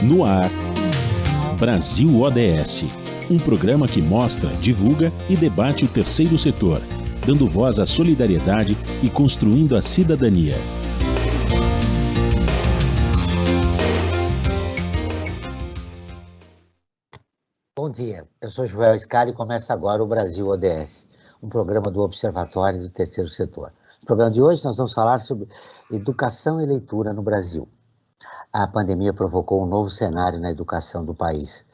No ar, Brasil ODS, um programa que mostra, divulga e debate o terceiro setor, dando voz à solidariedade e construindo a cidadania. Bom dia, eu sou Joel Scari e começa agora o Brasil ODS, um programa do Observatório do Terceiro Setor. No programa de hoje nós vamos falar sobre educação e leitura no Brasil. A pandemia provocou um novo cenário na educação do país,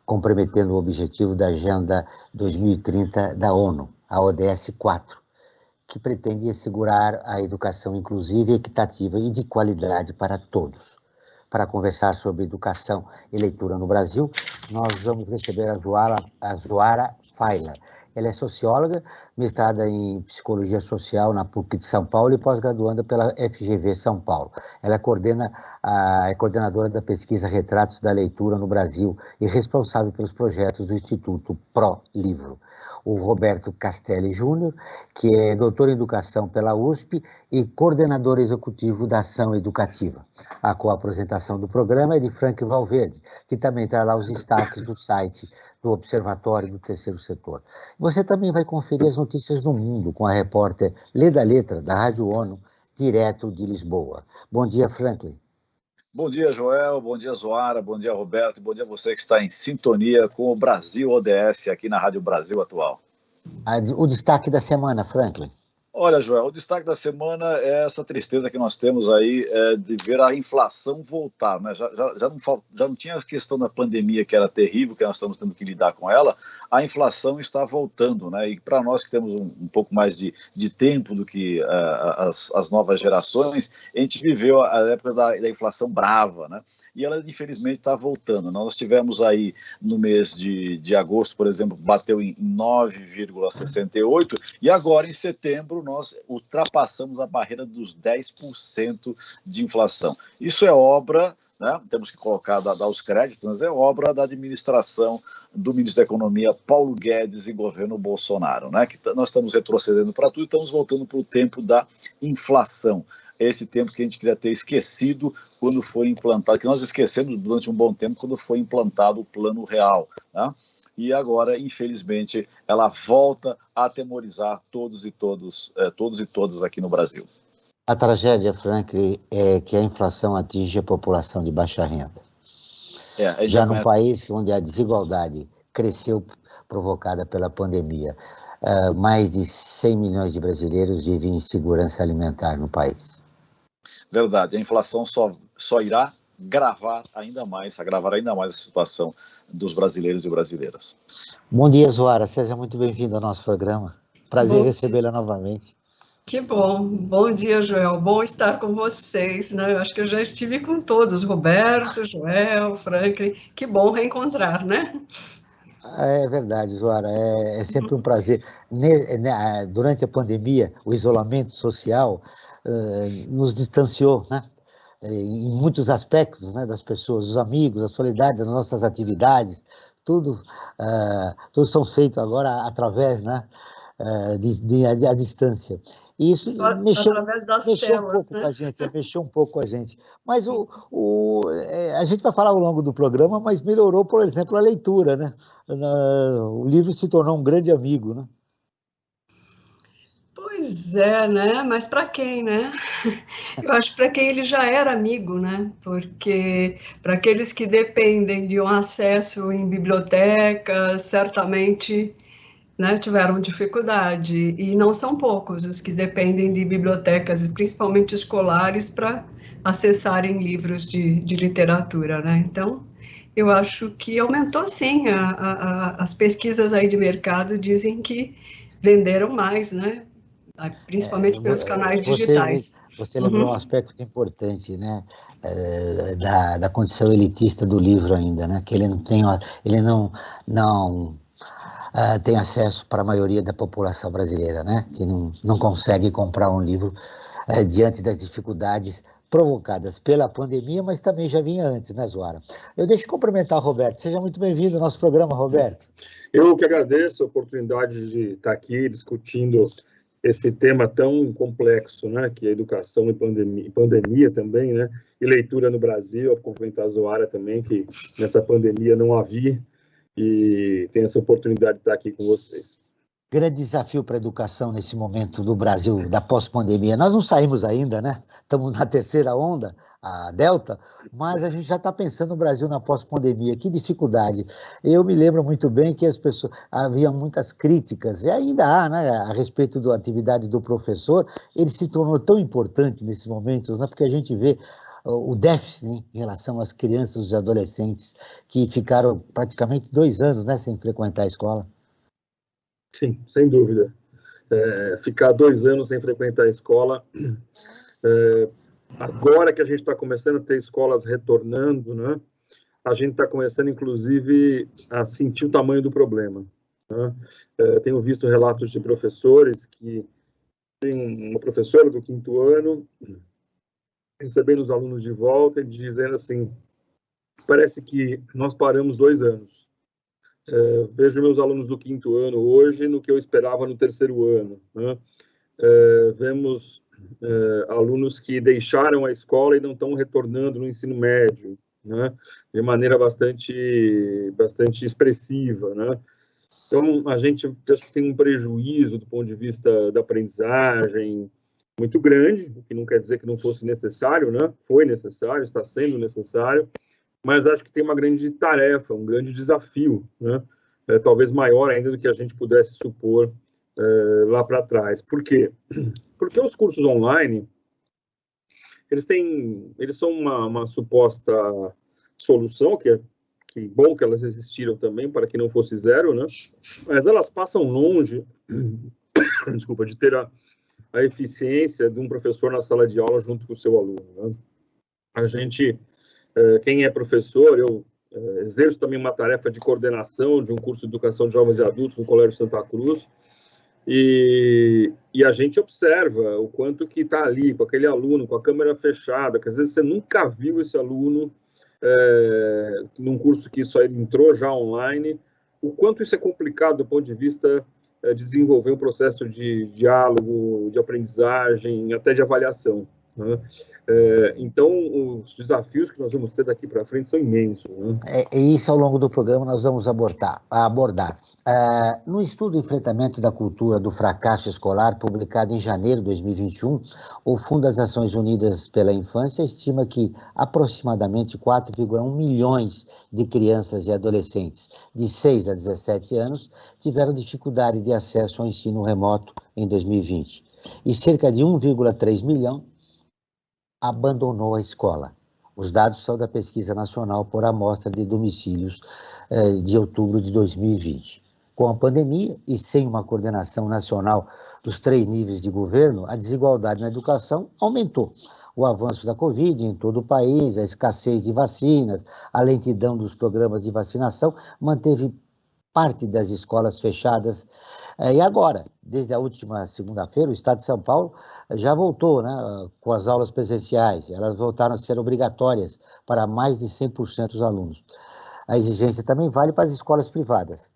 comprometendo o objetivo da Agenda 2030 da ONU, a ODS 4, que pretende assegurar a educação inclusiva, equitativa e de qualidade para todos. Para conversar sobre educação e leitura no Brasil, nós vamos receber a Zoara Fayler. Ela é socióloga, mestrada em Psicologia Social na PUC de São Paulo e pós-graduanda pela FGV São Paulo. Ela é coordenadora da pesquisa Retratos da Leitura no Brasil e responsável pelos projetos do Instituto Pro Livro. O Roberto Castelli Júnior, que é doutor em Educação pela USP e coordenador executivo da Ação Educativa. A co-apresentação do programa é de Frank Valverde, que também trará os destaques do site do Observatório do Terceiro Setor. Você também vai conferir as notícias do mundo com a repórter Leda Letra, da Rádio ONU, direto de Lisboa. Bom dia, Franklin. Bom dia, Joel, bom dia, Zoara, bom dia, Roberto, bom dia a você que está em sintonia com o Brasil ODS aqui na Rádio Brasil Atual. O destaque da semana, Franklin. Olha, Joel, o destaque da semana é essa tristeza que nós temos aí de ver a inflação voltar, né? Já não tinha a questão da pandemia, que era terrível, que nós estamos tendo que lidar com ela, a inflação está voltando, né? E para nós que temos um pouco mais de tempo do que as novas gerações, a gente viveu a época da inflação brava, né? E ela, infelizmente, está voltando. Nós tivemos aí, no mês de agosto, por exemplo, bateu em 9,68, e agora, em setembro, nós ultrapassamos a barreira dos 10% de inflação. Isso é obra, né, temos que colocar, dar os créditos, mas é obra da administração do ministro da Economia, Paulo Guedes, e governo Bolsonaro, né, que nós estamos retrocedendo para tudo e estamos voltando para o tempo da inflação. Esse tempo que a gente queria ter esquecido quando foi implantado, que nós esquecemos durante um bom tempo quando foi implantado o Plano Real, né? E agora, infelizmente, ela volta a atemorizar todos e todas aqui no Brasil. A tragédia, Franklin, é que a inflação atinge a população de baixa renda. Já num país onde a desigualdade cresceu provocada pela pandemia, mais de 100 milhões de brasileiros vivem em insegurança alimentar no país. Verdade, a inflação só irá agravar ainda mais a situação dos brasileiros e brasileiras. Bom dia, Zoara, seja muito bem-vindo ao nosso programa. Prazer recebê-la novamente. Que bom. Bom dia, Joel. Bom estar com vocês, né? Eu acho que eu já estive com todos, Roberto, Joel, Franklin. Que bom reencontrar, né? É verdade, Zoara, é sempre um prazer. Durante a pandemia, o isolamento social nos distanciou, né? Em muitos aspectos, né, das pessoas, os amigos, a solidariedade, as nossas atividades, tudo são feitos agora através, né, à distância. E isso mexeu um pouco, né, com a gente, mexeu um pouco com a gente. Mas a gente vai falar ao longo do programa, mas melhorou, por exemplo, a leitura, né? O livro se tornou um grande amigo, né? Pois é, né? Mas para quem, né? Eu acho que para quem ele já era amigo, né? Porque para aqueles que dependem de um acesso em bibliotecas, certamente, né, tiveram dificuldade. E não são poucos os que dependem de bibliotecas, principalmente escolares, para acessarem livros de literatura, né? Então, eu acho que aumentou, sim. As pesquisas aí de mercado dizem que venderam mais, né? Principalmente pelos canais digitais. Você lembrou um aspecto importante, né, da condição elitista do livro ainda, né, que ele não tem acesso para a maioria da população brasileira, né, que não consegue comprar um livro diante das dificuldades provocadas pela pandemia, mas também já vinha antes, né, Zoara? Eu deixo de cumprimentar o Roberto. Seja muito bem-vindo ao nosso programa, Roberto. Eu que agradeço a oportunidade de estar aqui discutindo esse tema tão complexo, né, que é educação e pandemia também, né, e leitura no Brasil, a complementar a Zoara também, que nessa pandemia não havia, e tem essa oportunidade de estar aqui com vocês. Grande desafio para a educação nesse momento do Brasil, da pós-pandemia. Nós não saímos ainda, né? Estamos na terceira onda, a Delta, mas a gente já está pensando no Brasil na pós-pandemia. Que dificuldade. Eu me lembro muito bem que as pessoas, havia muitas críticas, e ainda há, né, a respeito da atividade do professor. Ele se tornou tão importante nesses momentos, né, porque a gente vê o déficit, né, em relação às crianças e adolescentes que ficaram praticamente 2 anos, né, sem frequentar a escola. Sim, sem dúvida. Ficar 2 anos sem frequentar a escola, agora que a gente está começando a ter escolas retornando, né, a gente está começando, inclusive, a sentir o tamanho do problema, né? Tenho visto relatos de professores que tem uma professora do 5º ano recebendo os alunos de volta e dizendo assim, parece que nós paramos 2 anos. Vejo meus alunos do 5º ano hoje no que eu esperava no 3º ano, né? Vemos alunos que deixaram a escola e não estão retornando no ensino médio, né? De maneira bastante expressiva, né? Então, a gente acho que tem um prejuízo do ponto de vista da aprendizagem muito grande, o que não quer dizer que não fosse necessário, né? Foi necessário, está sendo necessário, mas acho que tem uma grande tarefa, um grande desafio, né? Talvez maior ainda do que a gente pudesse supor lá para trás. Por quê? Porque os cursos online, eles são uma suposta solução, que bom que elas existiram também, para que não fosse zero, né? Mas elas passam longe, desculpa, de ter a eficiência de um professor na sala de aula junto com o seu aluno, né? A gente, quem é professor, eu exerço também uma tarefa de coordenação de um curso de educação de jovens e adultos no Colégio Santa Cruz, e a gente observa o quanto que está ali, com aquele aluno, com a câmera fechada, que às vezes você nunca viu esse aluno num curso que só ele entrou já online, o quanto isso é complicado do ponto de vista de desenvolver um processo de diálogo, de aprendizagem, até de avaliação, né? Então, os desafios que nós vamos ter daqui para frente são imensos, né? E isso, ao longo do programa, nós vamos abordar. No estudo Enfrentamento da Cultura do Fracasso Escolar, publicado em janeiro de 2021, o Fundo das Nações Unidas pela Infância estima que aproximadamente 4,1 milhões de crianças e adolescentes de 6 a 17 anos tiveram dificuldade de acesso ao ensino remoto em 2020, e cerca de 1,3 milhão abandonou a escola. Os dados são da Pesquisa Nacional por Amostra de Domicílios de outubro de 2020. Com a pandemia e sem uma coordenação nacional dos 3 níveis de governo, a desigualdade na educação aumentou. O avanço da Covid em todo o país, a escassez de vacinas, a lentidão dos programas de vacinação manteve parte das escolas fechadas. E agora, desde a última segunda-feira, o Estado de São Paulo já voltou, né, com as aulas presenciais. Elas voltaram a ser obrigatórias para mais de 100% dos alunos. A exigência também vale para as escolas privadas,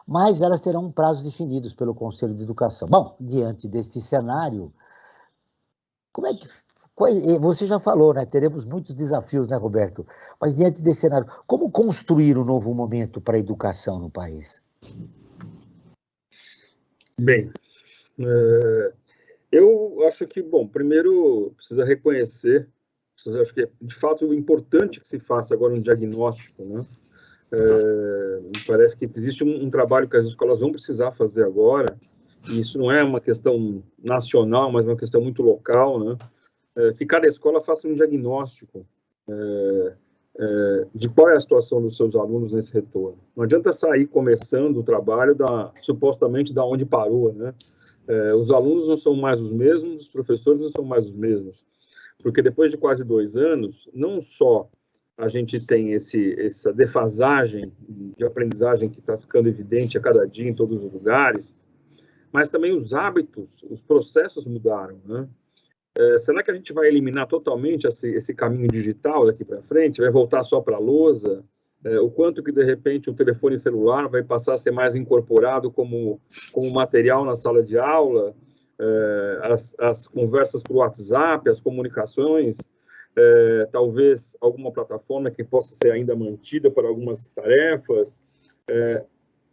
mas elas terão prazos definidos pelo Conselho de Educação. Bom, diante desse cenário, você já falou, né? Teremos muitos desafios, né, Roberto? Mas diante desse cenário, como construir um novo momento para a educação no país? Bem, eu acho que, bom, primeiro precisa reconhecer, acho que é de fato importante que se faça agora um diagnóstico, né? Me parece que existe um trabalho que as escolas vão precisar fazer agora, e isso não é uma questão nacional, mas uma questão muito local, né? Que cada escola faça um diagnóstico de qual é a situação dos seus alunos nesse retorno. Não adianta sair começando o trabalho supostamente da onde parou, né? Os alunos não são mais os mesmos, os professores não são mais os mesmos, porque depois de quase 2 anos, não só a gente tem essa defasagem de aprendizagem que está ficando evidente a cada dia em todos os lugares, mas também os hábitos, os processos mudaram, né? Será que a gente vai eliminar totalmente esse caminho digital daqui para frente? Vai voltar só para a lousa? O quanto que, de repente, o telefone celular vai passar a ser mais incorporado como material na sala de aula? as conversas por WhatsApp, as comunicações, talvez alguma plataforma que possa ser ainda mantida para algumas tarefas.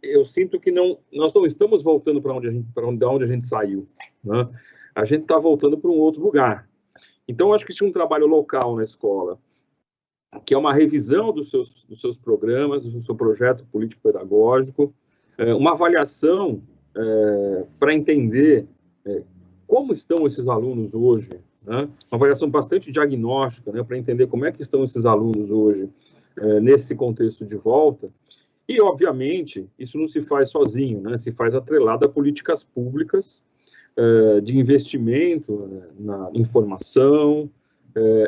Eu sinto que nós não estamos voltando para onde a gente saiu, né? A gente está voltando para um outro lugar. Então, acho que isso é um trabalho local na escola, que é uma revisão dos seus programas, do seu projeto político-pedagógico, uma avaliação para entender como estão esses alunos hoje, né? Uma avaliação bastante diagnóstica, né, para entender como é que estão esses alunos hoje nesse contexto de volta. E, obviamente, isso não se faz sozinho, né? Se faz atrelado a políticas públicas de investimento na informação,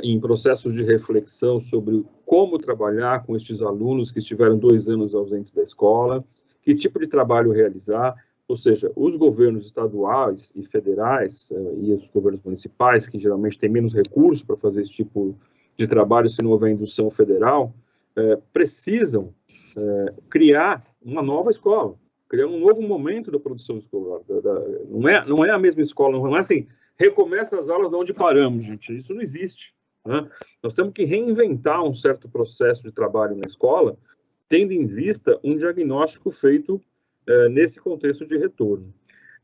em processos de reflexão sobre como trabalhar com estes alunos que estiveram 2 anos ausentes da escola, que tipo de trabalho realizar, ou seja, os governos estaduais e federais e os governos municipais, que geralmente têm menos recursos para fazer esse tipo de trabalho se não houver indução federal, precisam criar uma nova escola, criar um novo momento da produção escolar. Não é a mesma escola, não é assim, recomeça as aulas de onde paramos, gente, isso não existe, né? Nós temos que reinventar um certo processo de trabalho na escola, tendo em vista um diagnóstico feito nesse contexto de retorno.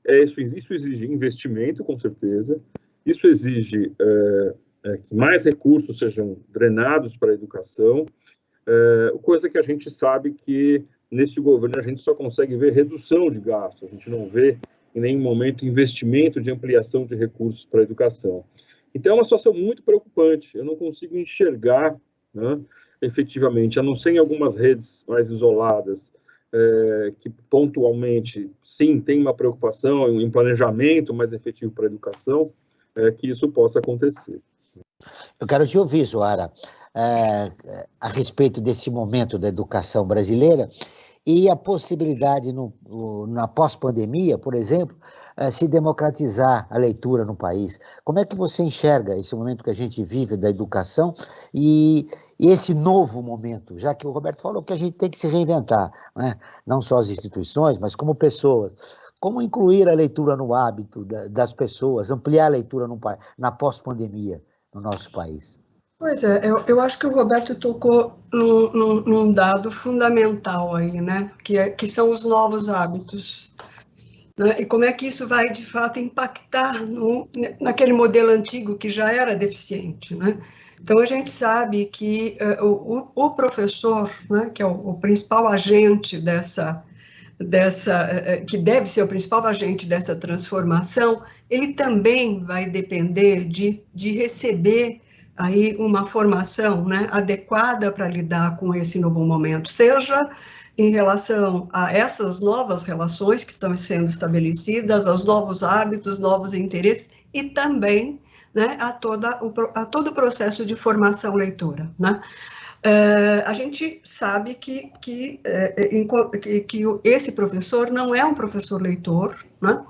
Isso exige investimento, com certeza, isso exige que mais recursos sejam drenados para a educação, coisa que a gente sabe que nesse governo a gente só consegue ver redução de gastos, a gente não vê em nenhum momento investimento de ampliação de recursos para a educação. Então é uma situação muito preocupante, eu não consigo enxergar, né, efetivamente, a não ser em algumas redes mais isoladas, que pontualmente, sim, tem uma preocupação em planejamento mais efetivo para a educação, que isso possa acontecer. Eu quero te ouvir, Zoara, a respeito desse momento da educação brasileira e a possibilidade, na pós-pandemia, por exemplo, se democratizar a leitura no país. Como é que você enxerga esse momento que a gente vive da educação e esse novo momento, já que o Roberto falou que a gente tem que se reinventar, né? Não só as instituições, mas como pessoas. Como incluir a leitura no hábito das pessoas, ampliar a leitura na pós-pandemia no nosso país? Pois é, eu acho que o Roberto tocou num dado fundamental aí, né? Que são os novos hábitos. Né? E como é que isso vai, de fato, impactar naquele modelo antigo que já era deficiente, né? Então, a gente sabe que o professor, né, que é o principal agente que deve ser o principal agente dessa transformação, ele também vai depender de receber aí uma formação, né, adequada para lidar com esse novo momento, seja em relação a essas novas relações que estão sendo estabelecidas, aos novos hábitos, novos interesses e também, né, a todo o processo de formação leitora, né? A gente sabe que esse professor não é um professor leitor, né?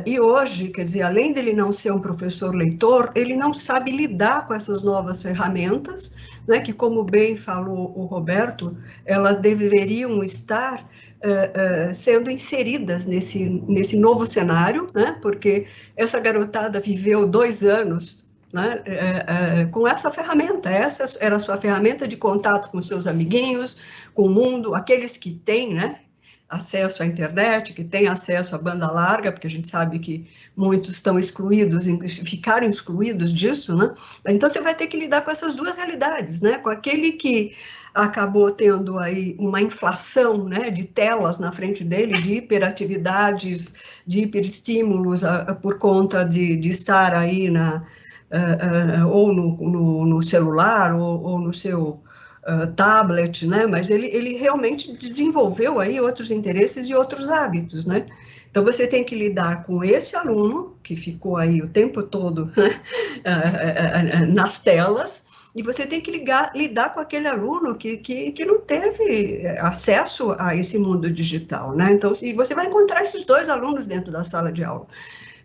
E hoje, quer dizer, além dele não ser um professor leitor, ele não sabe lidar com essas novas ferramentas, né, que, como bem falou o Roberto, elas deveriam estar sendo inseridas nesse novo cenário, né, porque essa garotada viveu 2 anos, né, com essa ferramenta, essa era a sua ferramenta de contato com seus amiguinhos, com o mundo, aqueles que têm, né, acesso à internet, que têm acesso à banda larga, porque a gente sabe que muitos estão excluídos, ficaram excluídos disso, né? Então, você vai ter que lidar com essas duas realidades, né? Com aquele que acabou tendo aí uma inflação, né, de telas na frente dele, de hiperatividades, de hiperestímulos por conta de estar aí ou no celular ou no seu tablet, né? Mas ele realmente desenvolveu aí outros interesses e outros hábitos, né? Então, você tem que lidar com esse aluno, que ficou aí o tempo todo, né, nas telas, e você tem que lidar com aquele aluno que não teve acesso a esse mundo digital, né? Então, e você vai encontrar esses 2 alunos dentro da sala de aula.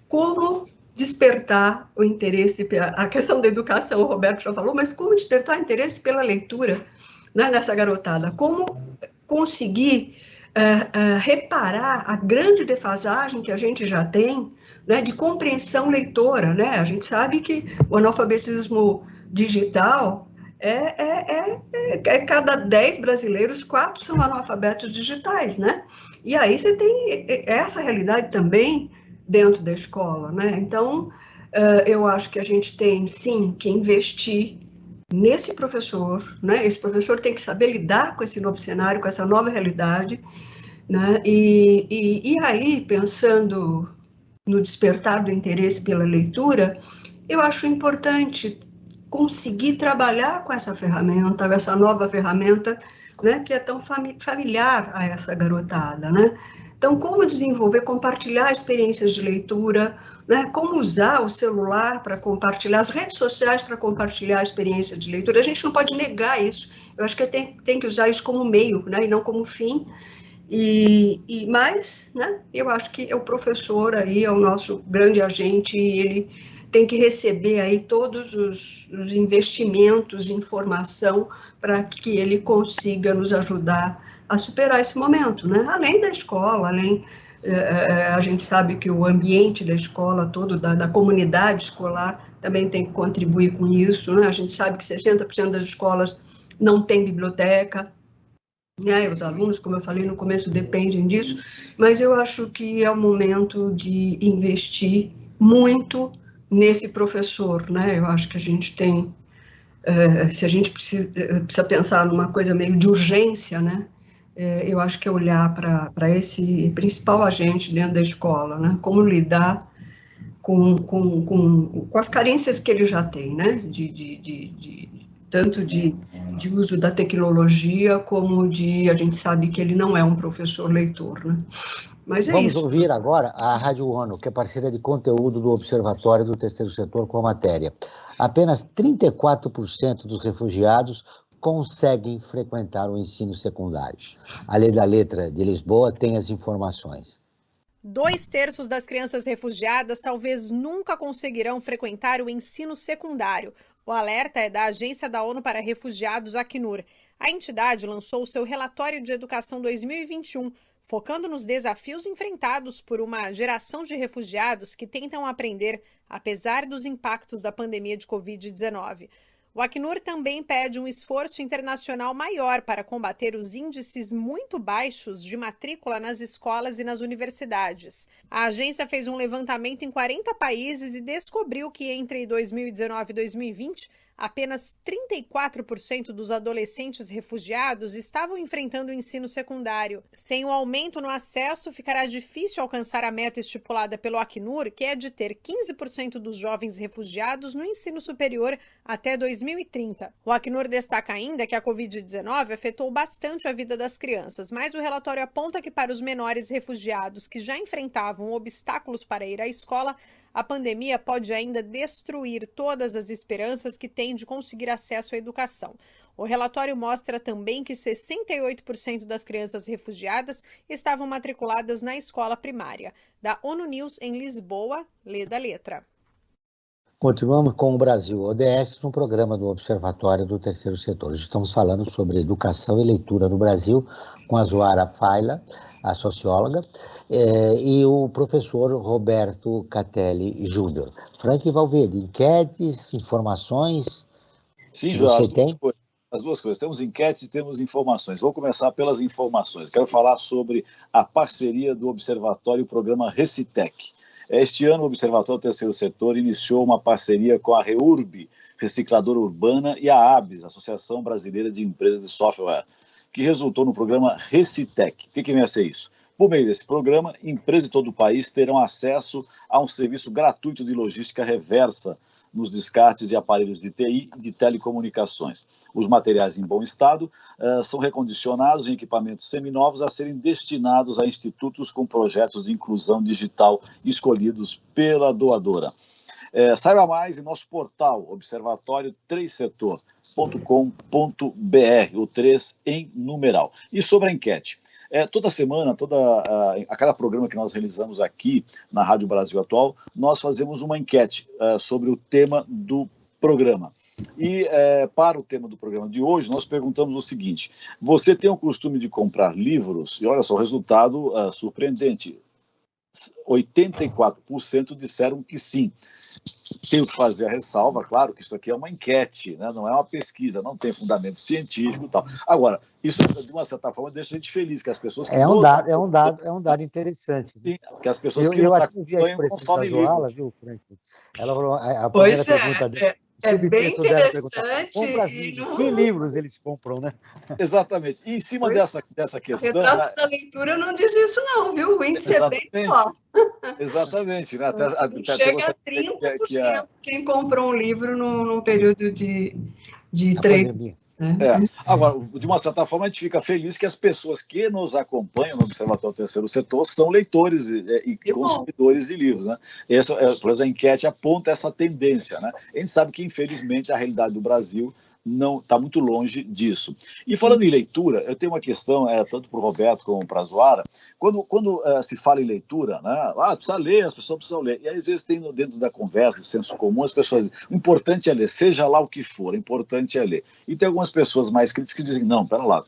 Como despertar o interesse, a questão da educação, o Roberto já falou, mas como despertar o interesse pela leitura, né, nessa garotada? Como conseguir reparar a grande defasagem que a gente já tem, né, de compreensão leitora, né? A gente sabe que o analfabetismo digital cada 10 brasileiros, 4 são analfabetos digitais, né? E aí você tem essa realidade também dentro da escola, né? Então, eu acho que a gente tem, sim, que investir nesse professor, né? Esse professor tem que saber lidar com esse novo cenário, com essa nova realidade, né? E aí, pensando no despertar do interesse pela leitura, eu acho importante conseguir trabalhar com essa ferramenta, essa nova ferramenta, né, que é tão familiar a essa garotada, né? Então, como desenvolver, compartilhar experiências de leitura, né? Como usar o celular para compartilhar, as redes sociais para compartilhar a experiência de leitura. A gente não pode negar isso. Eu acho que tem que usar isso como meio, né, e não como fim. Mas, né, eu acho que o professor aí é o nosso grande agente e ele tem que receber aí todos os investimentos em informação para que ele consiga nos ajudar a superar esse momento, né? Além da escola, a gente sabe que o ambiente da escola todo, da comunidade escolar, também tem que contribuir com isso, né? A gente sabe que 60% das escolas não tem biblioteca, né? Os alunos, como eu falei no começo, dependem disso, mas eu acho que é o momento de investir muito nesse professor, né? Eu acho que a gente tem, se a gente precisa pensar numa coisa meio de urgência, né? Eu acho que é olhar para esse principal agente dentro da escola, né? Como lidar com as carências que ele já tem, né? Tanto de uso da tecnologia, como a gente sabe que ele não é um professor leitor, né? Mas Vamos isso. ouvir agora a Rádio ONU, que é parceira de conteúdo do Observatório do Terceiro Setor com a matéria. Apenas 34% dos refugiados conseguem frequentar o ensino secundário. A Lei da Letra de Lisboa tem as informações. 2/3 das crianças refugiadas talvez nunca conseguirão frequentar o ensino secundário. O alerta é da Agência da ONU para Refugiados, Acnur. A entidade lançou o seu relatório de educação 2021, focando nos desafios enfrentados por uma geração de refugiados que tentam aprender apesar dos impactos da pandemia de Covid-19. O Acnur também pede um esforço internacional maior para combater os índices muito baixos de matrícula nas escolas e nas universidades. A agência fez um levantamento em 40 países e descobriu que entre 2019 e 2020, apenas 34% dos adolescentes refugiados estavam enfrentando o ensino secundário. Sem o aumento no acesso, ficará difícil alcançar a meta estipulada pelo Acnur, que é de ter 15% dos jovens refugiados no ensino superior até 2030. O Acnur destaca ainda que a Covid-19 afetou bastante a vida das crianças, mas o relatório aponta que para os menores refugiados que já enfrentavam obstáculos para ir à escola, a pandemia pode ainda destruir todas as esperanças que têm de conseguir acesso à educação. O relatório mostra também que 68% das crianças refugiadas estavam matriculadas na escola primária. Da ONU News em Lisboa, Lê da Letra. Continuamos com o Brasil ODS no programa do Observatório do Terceiro Setor. Estamos falando sobre educação e leitura no Brasil com a Zoara Faila, a socióloga, e o professor Roberto Catelli Júnior. Frank Valverde, enquetes, informações? Sim, João, as duas coisas. Temos enquetes e temos informações. Vou começar pelas informações. Quero falar sobre a parceria do Observatório e o programa Recitec. Este ano, o Observatório do Terceiro Setor iniciou uma parceria com a REURB, Recicladora Urbana, e a ABS, Associação Brasileira de Empresas de Software, que resultou no programa Recitec. O que vem a ser isso? Por meio desse programa, empresas de todo o país terão acesso a um serviço gratuito de logística reversa nos descartes de aparelhos de TI e de telecomunicações. Os materiais em bom estado são recondicionados em equipamentos seminovos a serem destinados a institutos com projetos de inclusão digital escolhidos pela doadora. Saiba mais em nosso portal observatório3setor.com.br, o 3 em numeral. E sobre a enquete. Toda semana, a cada programa que nós realizamos aqui na Rádio Brasil Atual, nós fazemos uma enquete sobre o tema do programa. E para o tema do programa de hoje, nós perguntamos o seguinte: você tem o costume de comprar livros? E olha só, o resultado surpreendente. 84% disseram que sim. Tenho que fazer a ressalva, claro, que isso aqui é uma enquete, né? Não é uma pesquisa, não tem fundamento científico e tal. Agora, isso, de uma certa forma, deixa a gente feliz, que as pessoas que é um dado interessante. Sim, que as pessoas que eu até vi a expressão da Zoala, viu, Frank? Ela falou, a primeira pergunta dele. É bem interessante. Que livros eles compram, né? Exatamente. E em cima dessa questão... Retratos da Leitura não diz isso não, viu? O índice é bem alto. Exatamente. Né? Chega a 30% quem comprou um livro num período de 3 meses. Né? Agora, de uma certa forma, a gente fica feliz que as pessoas que nos acompanham no Observatório Terceiro Setor são leitores e consumidores de livros. Né? Por exemplo, a enquete aponta essa tendência. Né? A gente sabe que, infelizmente, a realidade do Brasil não está muito longe disso. E falando em leitura, eu tenho uma questão, tanto para o Roberto como para a Zoara, quando se fala em leitura, né, precisa ler, as pessoas precisam ler, e às vezes tem dentro da conversa, do senso comum, as pessoas dizem, o importante é ler, seja lá o que for, o importante é ler. E tem algumas pessoas mais críticas que dizem, não, pera lá,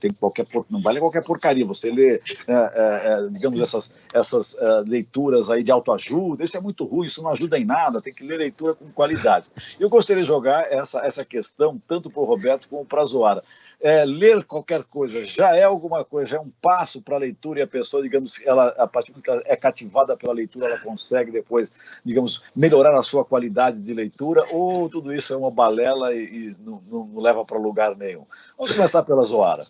não vale qualquer porcaria, você lê, digamos, essas leituras aí de autoajuda, isso é muito ruim, isso não ajuda em nada, tem que ler leitura com qualidade. Eu gostaria de jogar essa questão, tanto para o Roberto como para a Zoara. Ler qualquer coisa já é alguma coisa, já é um passo para a leitura, e a pessoa, digamos, a partir do que ela é cativada pela leitura, ela consegue depois, digamos, melhorar a sua qualidade de leitura, ou tudo isso é uma balela e não leva para lugar nenhum? Vamos começar pela Zoara.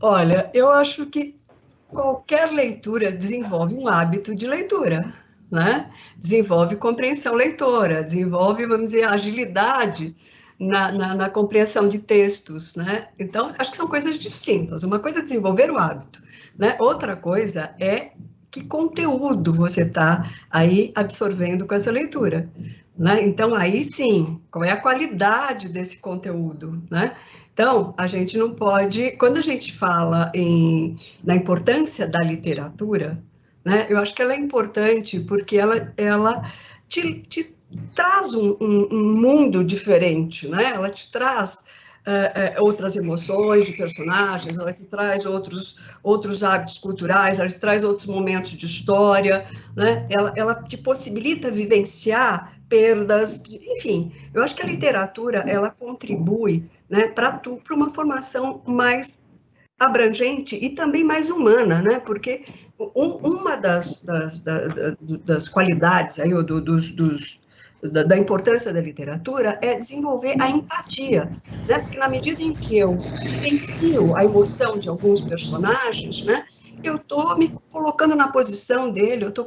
Olha, eu acho que qualquer leitura desenvolve um hábito de leitura, né? Desenvolve compreensão leitora, desenvolve, vamos dizer, agilidade na compreensão de textos, né? Então, acho que são coisas distintas. Uma coisa é desenvolver o hábito, né? Outra coisa é que conteúdo você está aí absorvendo com essa leitura, né? Então, aí sim, qual é a qualidade desse conteúdo, né? Então, a gente não pode... Quando a gente fala na importância da literatura, né? Eu acho que ela é importante porque ela te traz um mundo diferente, né? Ela te traz outras emoções de personagens, ela te traz outros hábitos culturais, ela te traz outros momentos de história, né? Ela te possibilita vivenciar perdas, enfim. Eu acho que a literatura, ela contribui, né, para uma formação mais abrangente e também mais humana, né? Porque uma das qualidades aí, da importância da literatura é desenvolver a empatia, né? Porque na medida em que eu vivencio a emoção de alguns personagens, né, eu estou me colocando na posição dele, eu estou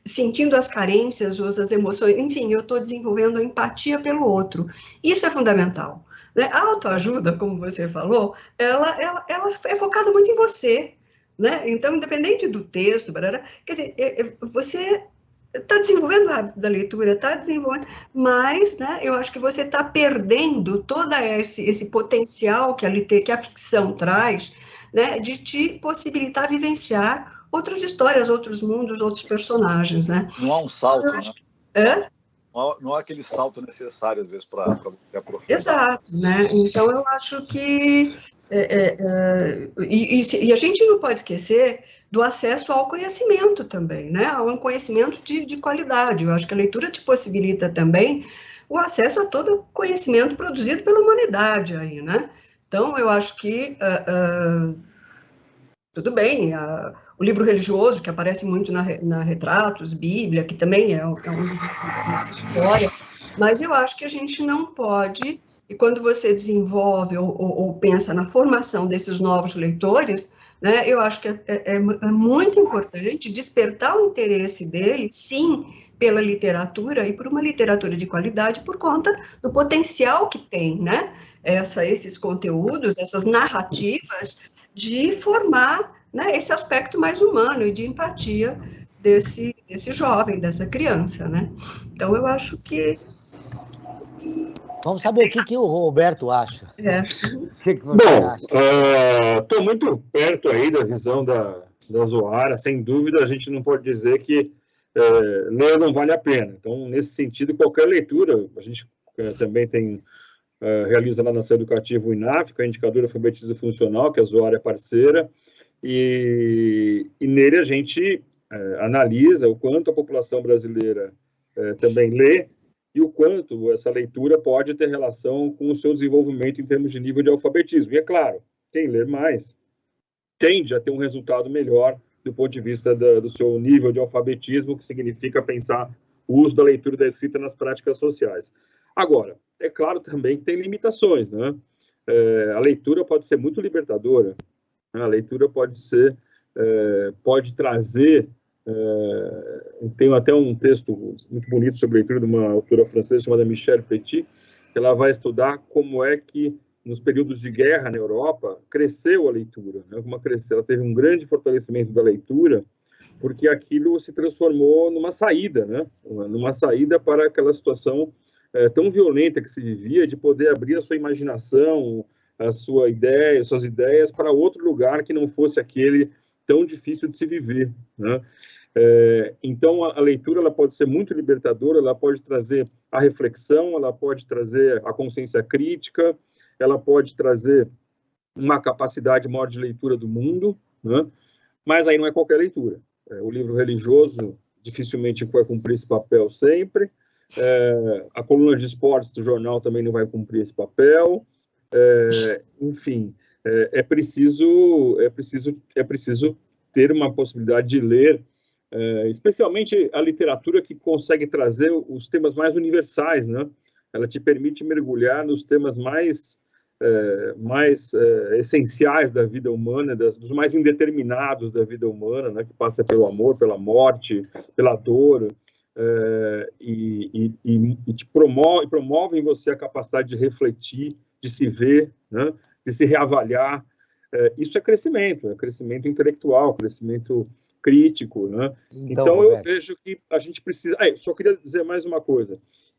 sentindo as carências, as emoções, enfim, eu estou desenvolvendo a empatia pelo outro. Isso é fundamental, né? A autoajuda, como você falou, ela é focada muito em você, né? Então, independente do texto, quer dizer, você está desenvolvendo o hábito da leitura, está desenvolvendo, mas, né, eu acho que você está perdendo todo esse potencial que a ficção traz, né, de te possibilitar vivenciar outras histórias, outros mundos, outros personagens, né? Não há um salto, né? Não há aquele salto necessário, às vezes, para você aprofundar. Exato, né? Então, eu acho que... E a gente não pode esquecer do acesso ao conhecimento também, né? A um conhecimento de qualidade. Eu acho que a leitura te possibilita também o acesso a todo conhecimento produzido pela humanidade aí, né? Então, eu acho que tudo bem, o livro religioso, que aparece muito na Retratos, Bíblia, que também é um livro de história, mas eu acho que a gente não pode, e quando você desenvolve ou pensa na formação desses novos leitores, né, eu acho que é muito importante despertar o interesse dele, sim, pela literatura e por uma literatura de qualidade por conta do potencial que tem, né? Esses conteúdos, essas narrativas de formar, né, esse aspecto mais humano e de empatia desse jovem, dessa criança, né? Então, eu acho que... Vamos saber o que o Roberto acha. O que você acha? Estou muito perto aí da visão da Zoara. Sem dúvida, a gente não pode dizer que ler não vale a pena. Então, nesse sentido, qualquer leitura, a gente também realiza lá na Sede Educativa o INAF, que é o Indicador de Alfabetismo Funcional, que a Zoara é parceira, e nele a gente analisa o quanto a população brasileira também lê e o quanto essa leitura pode ter relação com o seu desenvolvimento em termos de nível de alfabetismo. E é claro, quem lê mais tende a ter um resultado melhor do ponto de vista do seu nível de alfabetismo, que significa pensar o uso da leitura e da escrita nas práticas sociais. Agora, é claro também que tem limitações, né? A leitura pode ser muito libertadora, né? A leitura pode trazer... tem até um texto muito bonito sobre leitura de uma autora francesa chamada Michelle Petit, que ela vai estudar como é que nos períodos de guerra na Europa, cresceu a leitura, né? Como ela teve um grande fortalecimento da leitura, porque aquilo se transformou numa saída, né? Numa saída para aquela situação tão violenta que se vivia, de poder abrir a sua imaginação, suas ideias para outro lugar que não fosse aquele tão difícil de se viver, né? Então, a leitura ela pode ser muito libertadora, ela pode trazer a reflexão, ela pode trazer a consciência crítica, ela pode trazer uma capacidade maior de leitura do mundo, né? Mas aí não é qualquer leitura. O livro religioso dificilmente vai cumprir esse papel sempre, a coluna de esportes do jornal também não vai cumprir esse papel, enfim, é preciso ter uma possibilidade de ler, especialmente a literatura que consegue trazer os temas mais universais, né? Ela te permite mergulhar nos temas mais essenciais da vida humana, dos mais indeterminados da vida humana, né? Que passa pelo amor, pela morte, pela dor, e te promove em você a capacidade de refletir, de se ver, né? De se reavaliar. Isso é crescimento intelectual, crescimento crítico, né? Então eu vejo que a gente precisa... só queria dizer mais uma coisa.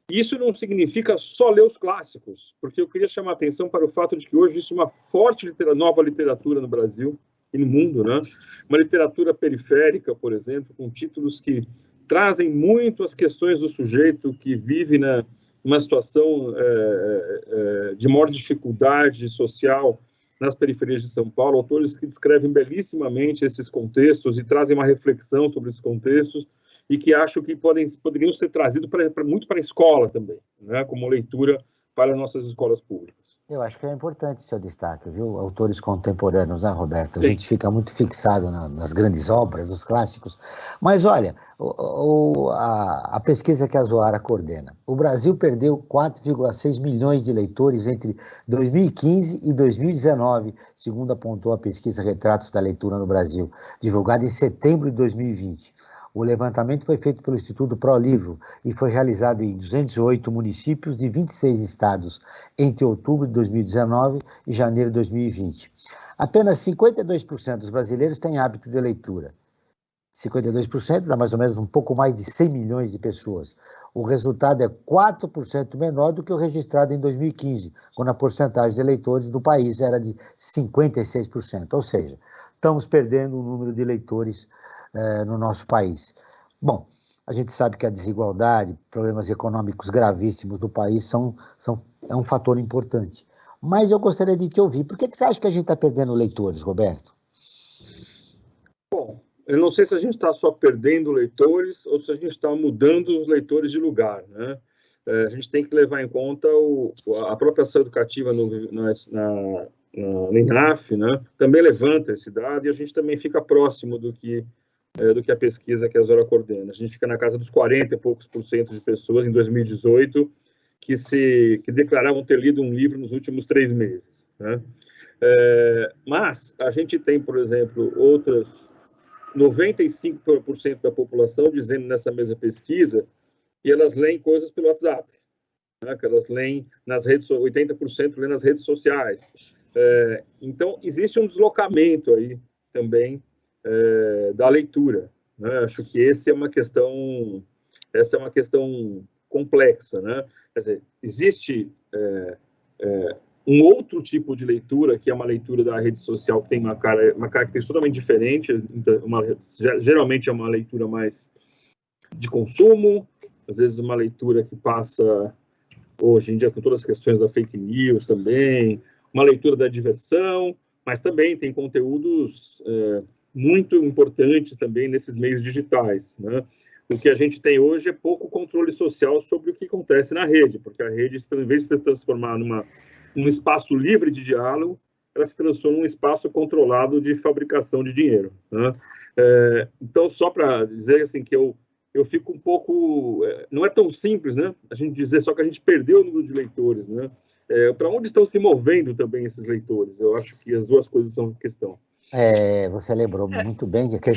Isso não significa só ler os clássicos, porque eu queria chamar a atenção para o fato de que hoje existe uma forte nova literatura no Brasil e no mundo, né? Uma literatura periférica, por exemplo, com títulos que trazem muito as questões do sujeito que vive numa situação de maior dificuldade social nas periferias de São Paulo, autores que descrevem belíssimamente esses contextos e trazem uma reflexão sobre esses contextos, e que acho que poderiam ser trazidos muito para a escola também, né? Como leitura para nossas escolas públicas. Eu acho que é importante seu destaque, viu? Autores contemporâneos, né, Roberto? A gente fica muito fixado nas grandes obras, nos clássicos. Mas, olha, a pesquisa que a Zoara coordena. O Brasil perdeu 4,6 milhões de leitores entre 2015 e 2019, segundo apontou a pesquisa Retratos da Leitura no Brasil, divulgada em setembro de 2020. O levantamento foi feito pelo Instituto ProLivro e foi realizado em 208 municípios de 26 estados entre outubro de 2019 e janeiro de 2020. Apenas 52% dos brasileiros têm hábito de leitura. 52% dá mais ou menos um pouco mais de 100 milhões de pessoas. O resultado é 4% menor do que o registrado em 2015, quando a porcentagem de leitores do país era de 56%. Ou seja, estamos perdendo o número de leitores no nosso país. Bom, a gente sabe que a desigualdade, problemas econômicos gravíssimos do país é um fator importante. Mas eu gostaria de te ouvir. Por que você acha que a gente está perdendo leitores, Roberto? Bom, eu não sei se a gente está só perdendo leitores ou se a gente está mudando os leitores de lugar, né? A gente tem que levar em conta a própria ação educativa no INAF, né? Também levanta esse dado e a gente também fica próximo do que a pesquisa que a Zoara coordena. A gente fica na casa dos 40 e poucos % de pessoas em 2018 que declaravam ter lido um livro nos últimos 3 meses, né? Mas a gente tem, por exemplo, outras 95% da população dizendo nessa mesma pesquisa que elas leem coisas pelo WhatsApp, né? Que elas leem nas redes, 80% lê nas redes sociais. Então, existe um deslocamento aí também da leitura, né? Acho que essa é uma questão complexa, né? Quer dizer, existe um outro tipo de leitura, que é uma leitura da rede social, que tem uma característica totalmente diferente, geralmente é uma leitura mais de consumo, às vezes uma leitura que passa hoje em dia com todas as questões da fake news também, uma leitura da diversão, mas também tem conteúdos muito importantes também nesses meios digitais, né? O que a gente tem hoje é pouco controle social sobre o que acontece na rede, porque a rede, em vez de se transformar num espaço livre de diálogo, ela se transforma num espaço controlado de fabricação de dinheiro, né? Então, só para dizer assim, que eu fico um pouco... não é tão simples, né? A gente dizer só que a gente perdeu o número de leitores, né? Para onde estão se movendo também esses leitores? Eu acho que as duas coisas são questão. Você lembrou muito bem que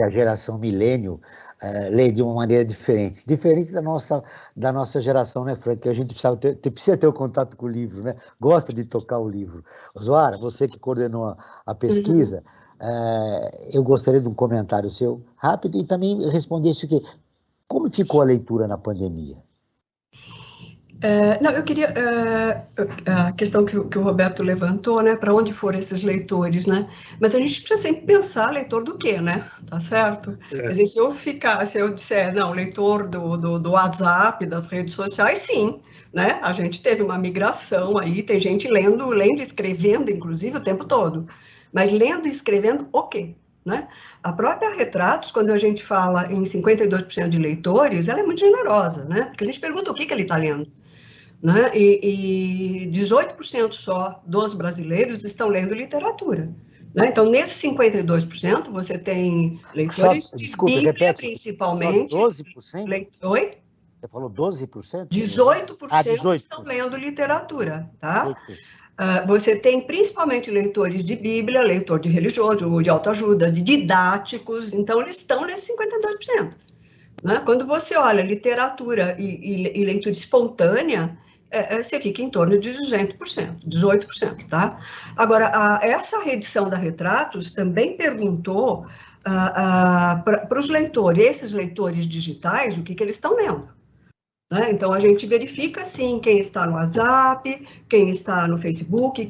a geração milênio lê de uma maneira diferente da nossa geração, né, Frank? Que a gente precisa ter o contato com o livro, né? Gosta de tocar o livro. Zoara, você que coordenou a pesquisa, eu gostaria de um comentário seu rápido e também respondesse como ficou a leitura na pandemia? Não, eu queria, a questão que o Roberto levantou, né, para onde foram esses leitores, né, mas a gente precisa sempre pensar leitor do quê, né, tá certo? Quer dizer, se eu disser, não, leitor do WhatsApp, das redes sociais, sim, né, a gente teve uma migração aí, tem gente lendo e escrevendo, inclusive, o tempo todo, mas lendo e escrevendo o quê? Né? A própria Retratos, quando a gente fala em 52% de leitores, ela é muito generosa, né? Porque a gente pergunta o que ele está lendo. Né? E 18% só dos brasileiros estão lendo literatura. Né? Então, nesses 52%, você tem leitores de Bíblia, repete, principalmente. Só 12%? Oi? Você falou 12%? 18% estão lendo literatura, tá? Você tem principalmente leitores de Bíblia, leitor de religioso, de autoajuda, de didáticos, então eles estão nesses 52%. Né? Quando você olha literatura e leitura espontânea, você fica em torno de 18%, tá? Agora, essa reedição da Retratos também perguntou para os leitores, esses leitores digitais, o que eles estão lendo. Né? Então, a gente verifica, sim, quem está no WhatsApp, quem está no Facebook,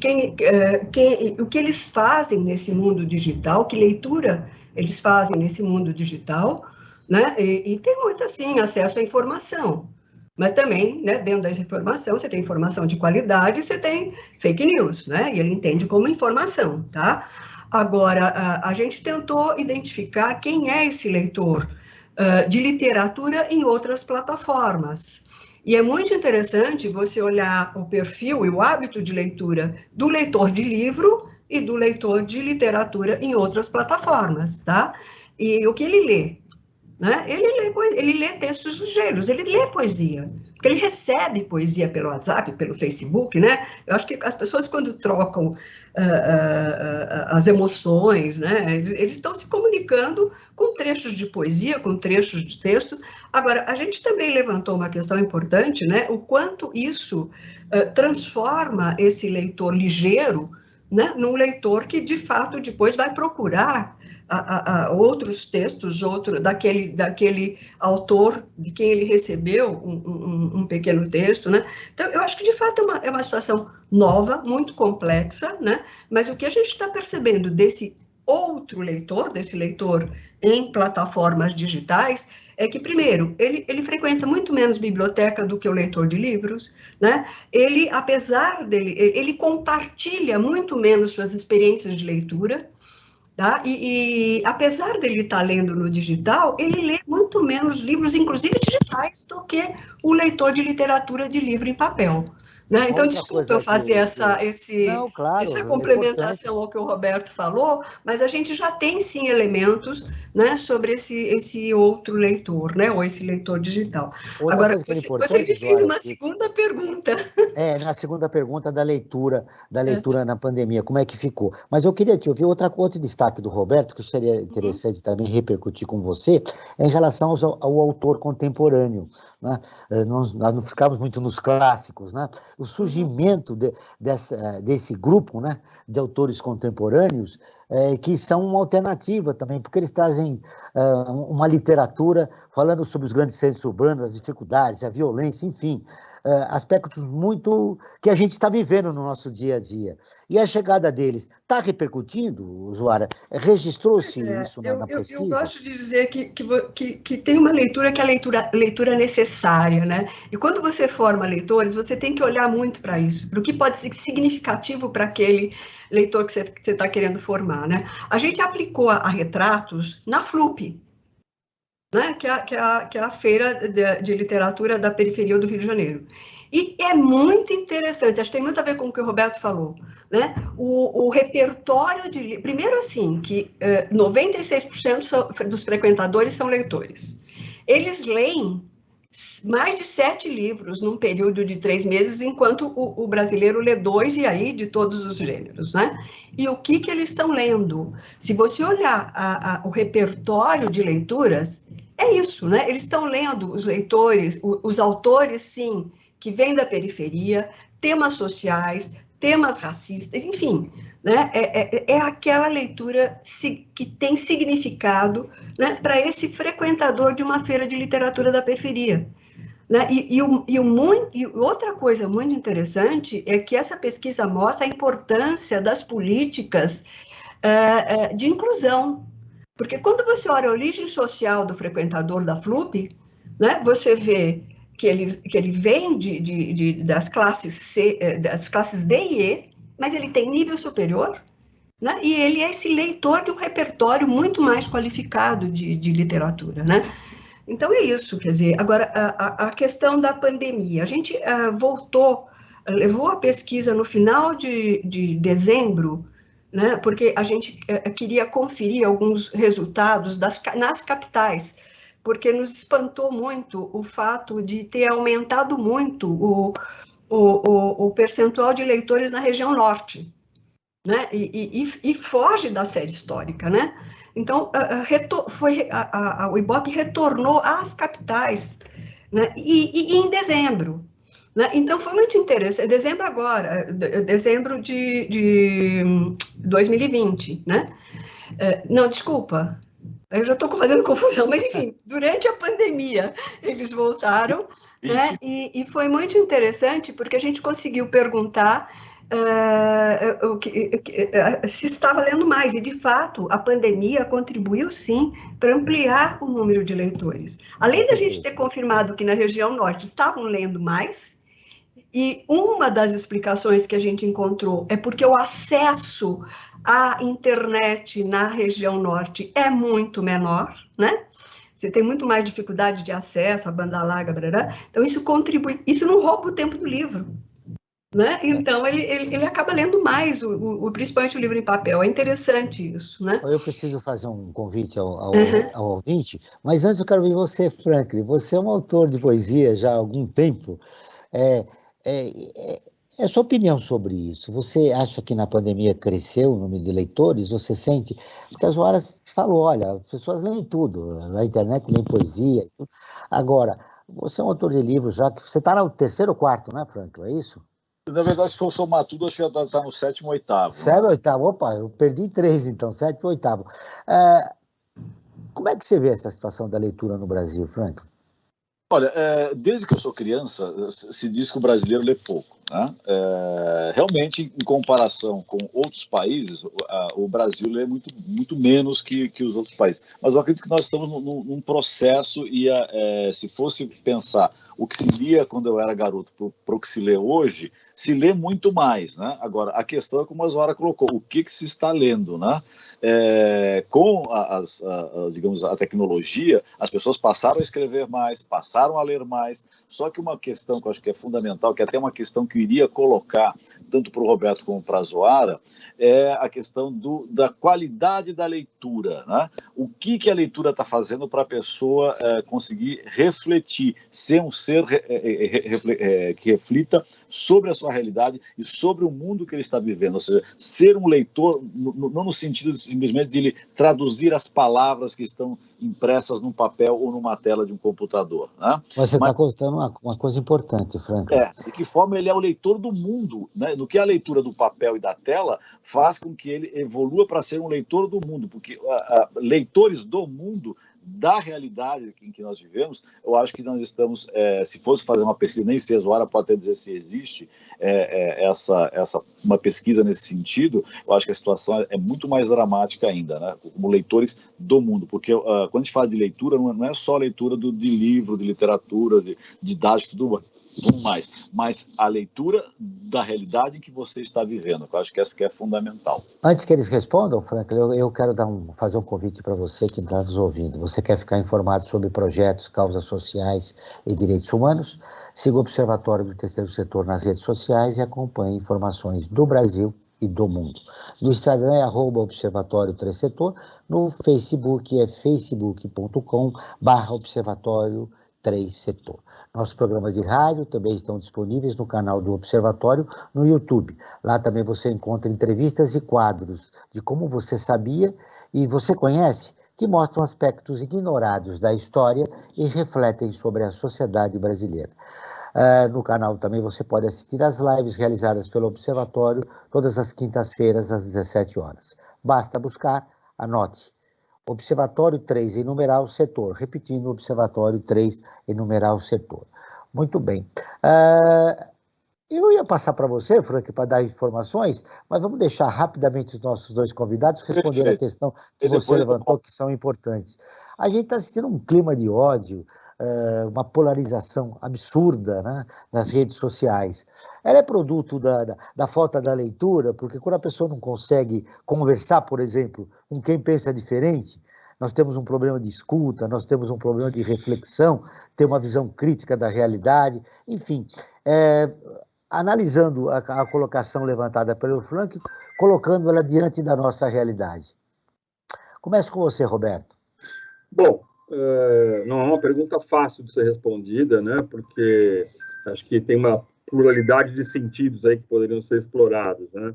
o que eles fazem nesse mundo digital, que leitura eles fazem nesse mundo digital, né? E tem muito, assim, acesso à informação. Mas também, né, dentro dessa informação, você tem informação de qualidade, você tem fake news, né? E ele entende como informação, tá? Agora, a gente tentou identificar quem é esse leitor de literatura em outras plataformas. E é muito interessante você olhar o perfil e o hábito de leitura do leitor de livro e do leitor de literatura em outras plataformas, tá? E o que ele lê? Né? Ele lê textos ligeiros, ele lê poesia, porque ele recebe poesia pelo WhatsApp, pelo Facebook, né? Eu acho que as pessoas, quando trocam as emoções, né? Eles estão se comunicando com trechos de poesia, com trechos de texto. Agora, a gente também levantou uma questão importante, né? O quanto isso transforma esse leitor ligeiro, né, num leitor que, de fato, depois vai procurar outros textos, daquele autor de quem ele recebeu um pequeno texto, né? Então, eu acho que, de fato, é uma situação nova, muito complexa, né? Mas o que a gente está percebendo desse outro leitor, desse leitor em plataformas digitais, é que, primeiro, ele frequenta muito menos biblioteca do que o leitor de livros, né? Ele, apesar dele, ele compartilha muito menos suas experiências de leitura, tá? E apesar dele estar lendo no digital, ele lê muito menos livros, inclusive digitais, do que o leitor de literatura de livro em papel. Né? Então, desculpa eu fazer essa complementação ao que o Roberto falou, mas a gente já tem, sim, elementos, né, sobre esse outro leitor, né, ou esse leitor digital. Agora, você me fez uma segunda pergunta. Na segunda pergunta da leitura na pandemia, como é que ficou? Mas eu queria te ouvir outro destaque do Roberto, que seria interessante também repercutir com você, em relação ao autor contemporâneo. Né? Nós não ficamos muito nos clássicos, né? O surgimento desse grupo, né, de autores contemporâneos que são uma alternativa também, porque eles trazem uma literatura falando sobre os grandes centros urbanos, as dificuldades, a violência, enfim, aspectos muito que a gente está vivendo no nosso dia a dia. E a chegada deles está repercutindo, Zuara? Registrou-se isso na pesquisa? Eu gosto de dizer que tem uma leitura que é a leitura necessária, né? E quando você forma leitores, você tem que olhar muito para isso, para o que pode ser significativo para aquele leitor que você está querendo formar, né? A gente aplicou a retratos na FLUP, né, que é a feira de literatura da periferia do Rio de Janeiro. E é muito interessante, acho que tem muito a ver com o que o Roberto falou, né? O repertório de... Primeiro, assim, que 96% dos frequentadores são leitores. Eles leem mais de 7 livros num período de 3 meses, enquanto o brasileiro lê 2, e aí de todos os gêneros, né? E o que eles estão lendo? Se você olhar o repertório de leituras, é isso, né? Eles estão lendo, os leitores, os autores, sim, que vêm da periferia, temas sociais, temas racistas, enfim, né? É aquela leitura que tem significado, né, para esse frequentador de uma feira de literatura da periferia. Né? E outra coisa muito interessante é que essa pesquisa mostra a importância das políticas de inclusão. Porque quando você olha a origem social do frequentador da FLUP, né, você vê que ele vem das classes D e E, mas ele tem nível superior, né, e ele é esse leitor de um repertório muito mais qualificado de literatura, né? Então é isso, quer dizer, agora a questão da pandemia, a gente levou a pesquisa no final de dezembro, né, porque a gente queria conferir alguns resultados nas capitais, porque nos espantou muito o fato de ter aumentado muito o percentual de leitores na região norte, né, e foge da série histórica, né? Então, o Ibope retornou às capitais, né, e em dezembro. Né? Então, foi muito interessante. Dezembro de 2020, né? Não, desculpa, eu já estou fazendo confusão, mas enfim, durante a pandemia eles voltaram, né? E foi muito interessante porque a gente conseguiu perguntar se estava lendo mais, e de fato a pandemia contribuiu sim para ampliar o número de leitores. Além da gente ter confirmado que na região norte estavam lendo mais, e uma das explicações que a gente encontrou é porque o acesso à internet na região norte é muito menor, né? Você tem muito mais dificuldade de acesso à banda larga, blá. Então isso contribui, isso não rouba o tempo do livro. Né? Então, ele acaba lendo mais, principalmente o livro em papel. É interessante isso, né? Eu preciso fazer um convite ao ouvinte, mas antes eu quero ver você, Franklin. Você é um autor de poesia já há algum tempo. É sua opinião sobre isso? Você acha que na pandemia cresceu o número de leitores? Você sente? Porque a Zuara falou, olha, as pessoas leem tudo, na internet leem poesia. Agora, você é um autor de livros já, que você está no 3º ou 4º, né, Franklin? É isso? Na verdade, se for somar tudo, acho que já está no 7º ou 8º. 7º ou 8º? Opa, eu perdi 3, então, 7º ou 8º. Como é que você vê essa situação da leitura no Brasil, Franklin? Olha, desde que eu sou criança, se diz que o brasileiro lê pouco. Né? Realmente, em comparação com outros países, o Brasil lê muito menos que os outros países. Mas eu acredito que nós estamos num processo e se fosse pensar o que se lia quando eu era garoto para o que se lê hoje, se lê muito mais. Né? Agora, a questão é como a Zuara colocou, o que se está lendo, né? Com digamos, a tecnologia, as pessoas passaram a escrever mais, passaram a ler mais, só que uma questão que eu acho que é fundamental, que é até uma questão que eu iria colocar, tanto para o Roberto como para a Zuara, é a questão da qualidade da leitura. Né? O que a leitura está fazendo para a pessoa conseguir refletir, ser um ser que reflita sobre a sua realidade e sobre o mundo que ele está vivendo, ou seja, ser um leitor, não no sentido de simplesmente de ele traduzir as palavras que estão impressas num papel ou numa tela de um computador. Né? Você está contando uma coisa importante, Franklin. De que forma ele é o leitor do mundo, né? No que a leitura do papel e da tela faz com que ele evolua para ser um leitor do mundo, porque leitores do mundo da realidade em que nós vivemos, eu acho que nós estamos, se fosse fazer uma pesquisa, nem sei, a Zoara pode até dizer se existe uma pesquisa nesse sentido, eu acho que a situação é muito mais dramática ainda, né, como leitores do mundo, porque quando a gente fala de leitura, não é só a leitura de livro, de literatura, de didática, tudo mais, mas a leitura da realidade em que você está vivendo, eu acho que essa que é fundamental. Antes que eles respondam, Franklin, eu quero fazer um convite para você que está nos ouvindo. Você quer ficar informado sobre projetos, causas sociais e direitos humanos? Siga o Observatório do Terceiro Setor nas redes sociais e acompanhe informações do Brasil e do mundo. No Instagram é @Observatório 3 Setor, no Facebook é facebook.com/Observatório 3 Setor. Nossos programas de rádio também estão disponíveis no canal do Observatório no YouTube. Lá também você encontra entrevistas e quadros de como você sabia e você conhece, que mostram aspectos ignorados da história e refletem sobre a sociedade brasileira. No canal também você pode assistir às lives realizadas pelo Observatório todas as quintas-feiras às 17 horas. Basta buscar, anote. Observatório 3 em numeral setor, repetindo, Observatório 3 em numeral setor. Muito bem. Eu ia passar para você, Frank, para dar informações, mas vamos deixar rapidamente os nossos dois convidados responder a questão que você levantou, que são importantes. A gente está assistindo um clima de ódio, uma polarização absurda, né, nas redes sociais. Ela é produto da falta da leitura, porque quando a pessoa não consegue conversar, por exemplo, com quem pensa diferente, nós temos um problema de escuta, nós temos um problema de reflexão, ter uma visão crítica da realidade, enfim. Analisando a colocação levantada pelo Frank, colocando ela diante da nossa realidade. Começo com você, Roberto. Bom, não é uma pergunta fácil de ser respondida, né? Porque acho que tem uma pluralidade de sentidos aí que poderiam ser explorados, né?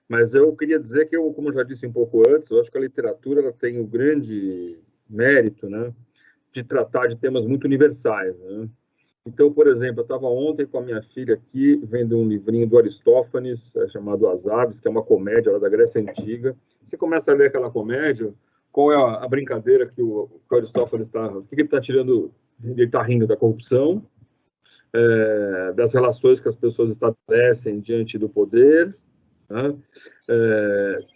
Mas eu queria dizer que, como eu já disse um pouco antes, eu acho que a literatura ela tem o grande mérito, né, de tratar de temas muito universais, né? Então, por exemplo, eu estava ontem com a minha filha aqui, vendo um livrinho do Aristófanes, chamado As Aves, que é uma comédia lá da Grécia Antiga. Você começa a ler aquela comédia, qual é a brincadeira que o Aristófanes está... O que ele está tirando? Ele está rindo da corrupção, das relações que as pessoas estabelecem diante do poder, né?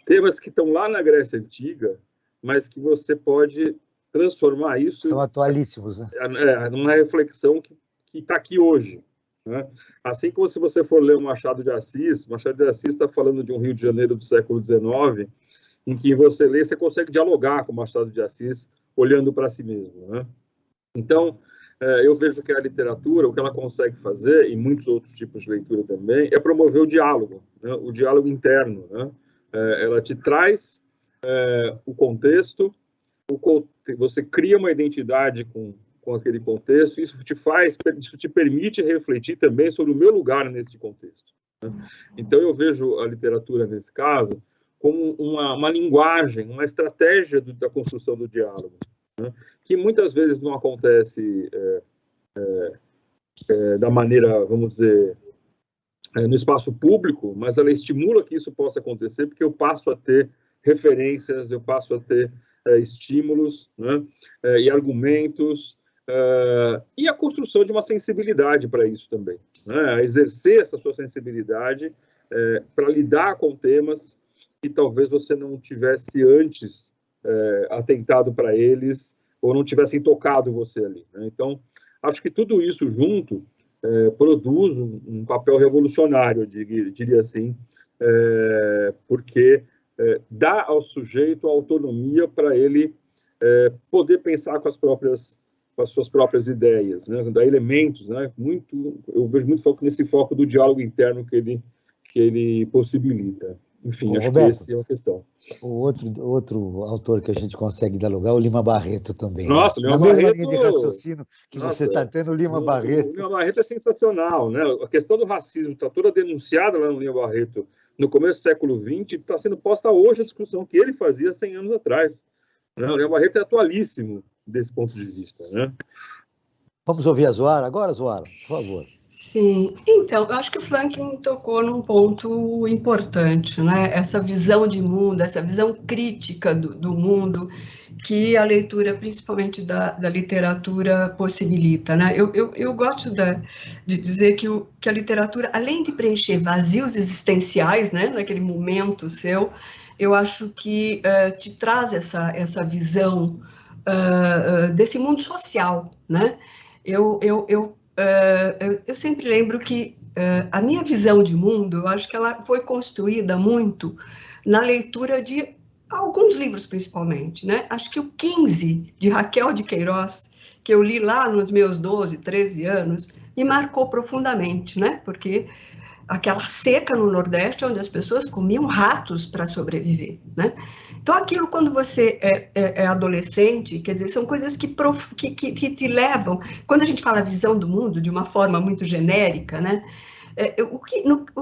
Temas que estão lá na Grécia Antiga, mas que você pode transformar isso... São atualíssimos, né? Numa reflexão que está aqui hoje, né? Assim como se você for ler o Machado de Assis está falando de um Rio de Janeiro do século XIX, em que você lê, você consegue dialogar com o Machado de Assis, olhando para si mesmo, né? Então, eu vejo que a literatura, o que ela consegue fazer, e muitos outros tipos de leitura também, é promover o diálogo, né? O diálogo interno, né? Ela te traz o contexto, você cria uma identidade com aquele contexto, isso te permite refletir também sobre o meu lugar nesse contexto, né? Então, eu vejo a literatura, nesse caso, como uma linguagem, uma estratégia da construção do diálogo, né? Que muitas vezes não acontece da maneira, vamos dizer, no espaço público, mas ela estimula que isso possa acontecer, porque eu passo a ter referências, eu passo a ter estímulos, né? E argumentos, e a construção de uma sensibilidade para isso também, né? A exercer essa sua sensibilidade para lidar com temas que talvez você não tivesse antes atentado para eles, ou não tivessem tocado você ali, né? Então, acho que tudo isso junto produz um papel revolucionário, eu diria assim, porque dá ao sujeito a autonomia para ele poder pensar com as suas próprias ideias, né? Dá elementos, né? Eu vejo muito foco nesse foco do diálogo interno que ele possibilita. Enfim, acho Roberto, que essa é uma questão. O outro autor que a gente consegue dialogar é o Lima Barreto também. Nossa, né? Lima Na Barreto... mesma linha de raciocínio que você está tendo, o Lima Barreto... O Lima Barreto é sensacional, né? A questão do racismo está toda denunciada lá no Lima Barreto no começo do século XX, está sendo posta hoje a discussão que ele fazia 100 anos atrás, né? O Lima Barreto é atualíssimo desse ponto de vista, né? Vamos ouvir a Zoara agora, Zoara, por favor. Sim, então, eu acho que o Franklin tocou num ponto importante, né? Essa visão de mundo, essa visão crítica do mundo que a leitura, principalmente da literatura, possibilita, né? Eu gosto de dizer que a literatura, além de preencher vazios existenciais, né, naquele momento seu, eu acho que te traz essa visão desse mundo social, né? Eu sempre lembro que a minha visão de mundo, eu acho que ela foi construída muito na leitura de alguns livros, principalmente, né? Acho que o 15, de Raquel de Queiroz, que eu li lá nos meus 12, 13 anos, me marcou profundamente, né? Porque aquela seca no Nordeste, onde as pessoas comiam ratos para sobreviver, né? Então, aquilo, quando você é adolescente, quer dizer, são coisas que te levam... Quando a gente fala visão do mundo, de uma forma muito genérica, né? O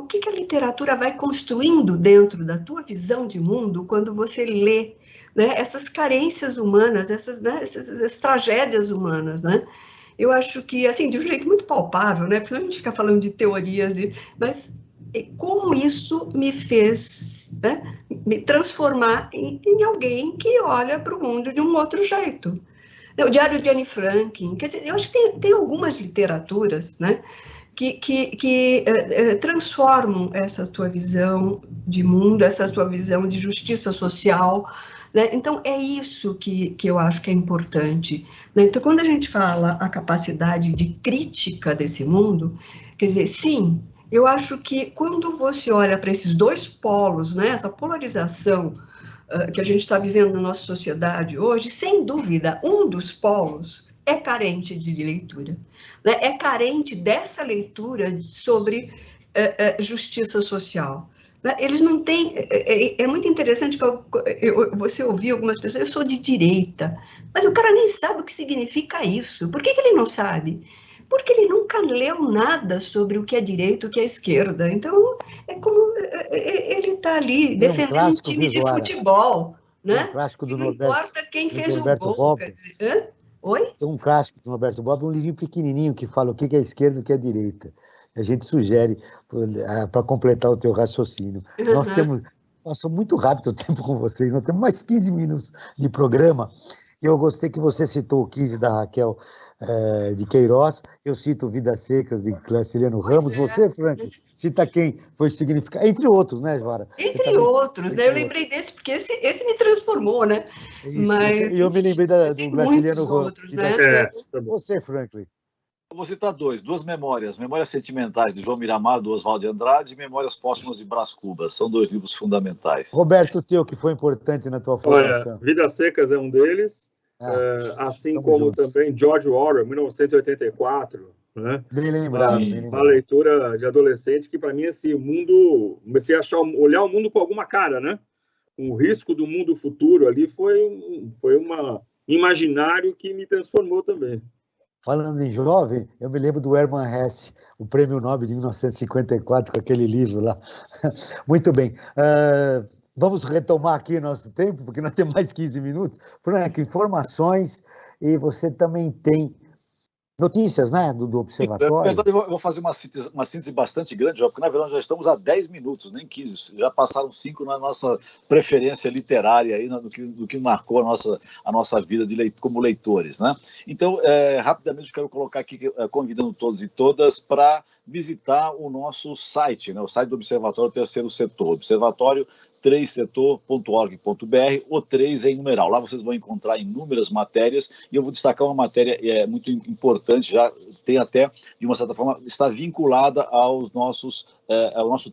que a literatura vai construindo dentro da tua visão de mundo quando você lê, né, essas carências humanas, essas tragédias humanas, né? Eu acho que, assim, de um jeito muito palpável, né? Porque a gente fica falando de teorias, mas como isso me fez, né, me transformar em alguém que olha para o mundo de um outro jeito. O Diário de Anne Frank, quer dizer, eu acho que tem algumas literaturas, né, que transformam essa tua visão de mundo, essa tua visão de justiça social, né? Então, é isso que eu acho que é importante, né? Então, quando a gente fala a capacidade de crítica desse mundo, quer dizer, sim, eu acho que quando você olha para esses dois polos, né, essa polarização que a gente está vivendo na nossa sociedade hoje, sem dúvida, um dos polos é carente de leitura, né? É carente dessa leitura sobre justiça social. Eles não têm... É muito interessante que você ouvir algumas pessoas, eu sou de direita, mas o cara nem sabe o que significa isso. Por que ele não sabe? Porque ele nunca leu nada sobre o que é direita, o que é esquerda. Então, é como ele está ali defendendo um time de futebol, né? Um clássico do não Norberto, importa quem fez o gol. Bob. Quer dizer, oi? Tem um clássico do Norberto Bob, um livrinho pequenininho que fala o que é esquerda e o que é direita. A gente sugere para completar o teu raciocínio. Uhum. Nós temos... Passou muito rápido o tempo com vocês, nós temos mais 15 minutos de programa. E eu gostei que você citou o 15 da Raquel de Queiroz, eu cito Vidas Secas de Graciliano Ramos. Você, Frank, cita quem foi significar, entre outros, né, Jora? Entre outros, né? Eu lembrei desse, porque esse me transformou, né? Isso, mas eu me lembrei do Graciliano Ramos. Outros, né? Você, Franklin. Eu vou citar duas memórias. Memórias Sentimentais, de João Miramar, do Oswald de Andrade, e Memórias Póstumas de Brás Cubas. São dois livros fundamentais. Roberto, teu, que foi importante na tua formação. Olha, Vidas Secas é um deles, assim como juntos. Também George Orwell, 1984. Né? Bem lembrado. Uma leitura de adolescente que, para mim, esse mundo... Comecei a olhar o mundo com alguma cara, né? O risco do mundo futuro ali foi um imaginário que me transformou também. Falando em jovem, eu me lembro do Hermann Hesse, o Prêmio Nobel de 1954, com aquele livro lá. Muito bem. Vamos retomar aqui nosso tempo, porque nós temos mais 15 minutos. Frank, informações, e você também tem notícias, né, do Observatório. Na verdade, eu vou fazer uma síntese bastante grande, porque na verdade já estamos a 10 minutos, nem 15, já passaram 5 na nossa preferência literária, aí, do que marcou a nossa vida como leitores, né? Então, rapidamente, eu quero colocar aqui, convidando todos e todas para visitar o nosso site, né, o site do Observatório Terceiro Setor, observatório3setor.org.br, o 3 em numeral. Lá vocês vão encontrar inúmeras matérias, e eu vou destacar uma matéria muito importante, já tem até, de uma certa forma, está vinculada ao nosso